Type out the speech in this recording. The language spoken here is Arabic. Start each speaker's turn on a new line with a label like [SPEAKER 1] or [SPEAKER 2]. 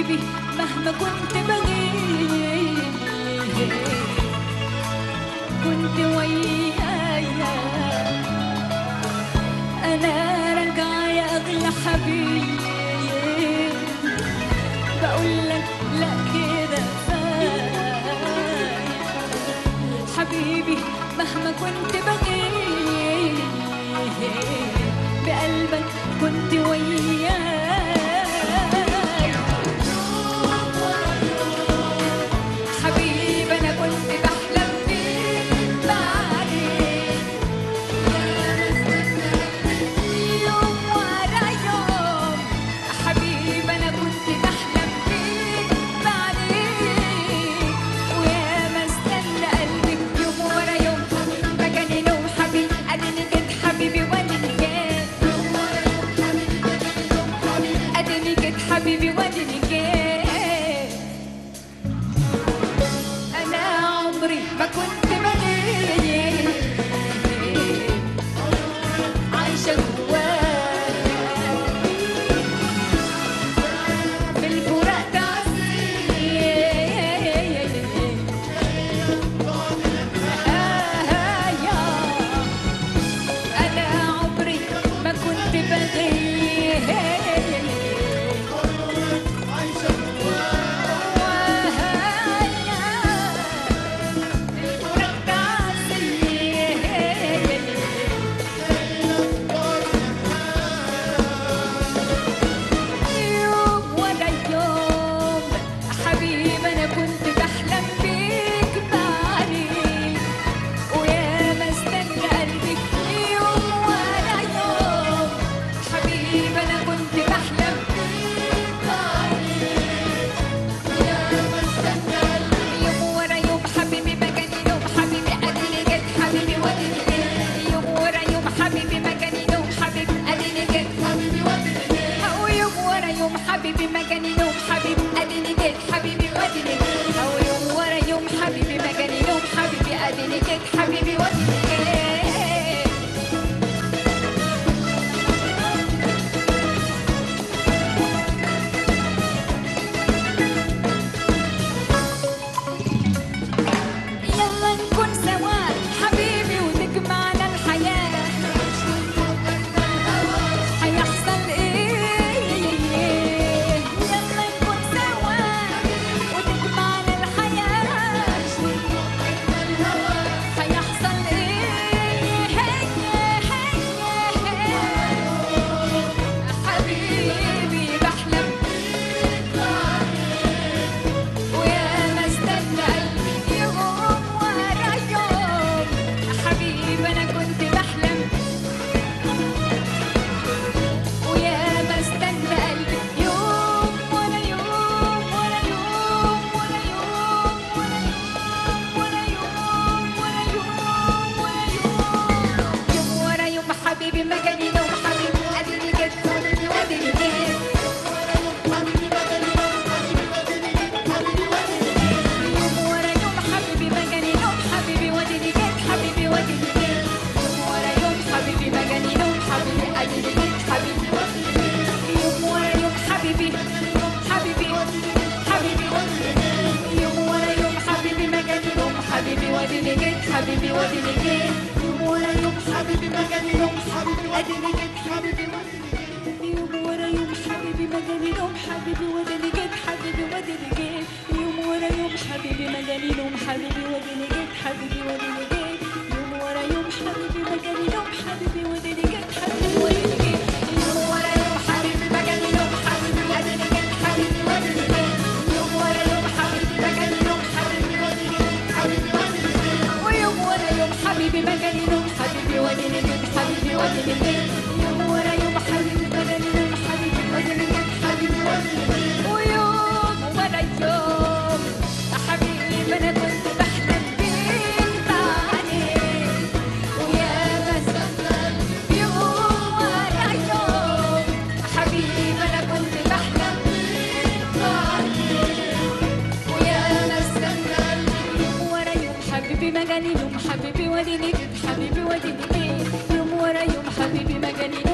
[SPEAKER 1] حبيبي مهما كنت بغيب كنت ويايا أنا راجعة يا أغلى حبيبي بقولك لا كده كفاية حبيبي مهما كنت بغيب بقلبك كنت ويايا حبيبي وديني جيت أنا عمري ما كنت بغيب عايشة جوايا بالفراق تعذيب أنا عمري ما كنت بغيب حبيبي ما جاني نوم حبيبي اديني جيت حبيبي وديني جيت او يوم ورا يوم حبيبي ما جاني نوم حبيبي اديني جيت حبيبي وديني جيت يلا نكون سوا حبيبي وتجمعنا الحياة هيحصل حبيبي ما جاني نوم حبيبي اديني جيت حبيبي وديني جيت يوم ورا يوم حبيبي ما جاني نوم حبيبي وديني جيت حبيبي وديني جيت يوم ورا يوم حبيبي ما جاني نوم حبيبي اديني جيت حبيبي يوم ورا يوم حبيبي حبيبي حبيبي يوم ورا يوم حبيبي ما جاني نوم حبيبي وديني جيت حبيبي وديني جيت يوم ورا يوم حبيبي ما جاني نوم حبيبي اديني جيت حبيبي يوم ورا يوم حبيبي ما جاني نوم حبيبي وديني جيت حبيبي وديني جيت يوم ورا يوم حبيبي ما جاني نوم حبيبي وديني جيت حبيبي وديني جيت يوم ورا يوم حبيبي ما جاني نوم حبيبي وديني جيت حبيبي وديني جيت يوم ورا يوم حبيبي ما جاني نوم حبيبي اديني جيت حبيبي وديني جيت يوم ورا يوم حبيبي ما جاني نوم حبيبي وديني جيت حبيبي وديني جيت ويوم ورا يوم حبيبي ما جاني نوم حبيبي وديني جيت حبيبي وديني جيت يوم ورا يوم حبيبي ما جاني نوم حبيبي وديني جيت حبيبي وديني جيت ويوم ورا يوم حبيبي انا كنت بحلم بيك بعدين ويا بس يوم ورا يوم حبيبي انا كنت بحلم بيك بعدين ويا بس يوم ورا يوم حبيبي ما جاني نوم حبيبي وديني جيت حبيبي وديني جيت يوم ورا يوم حبيبي ما جاني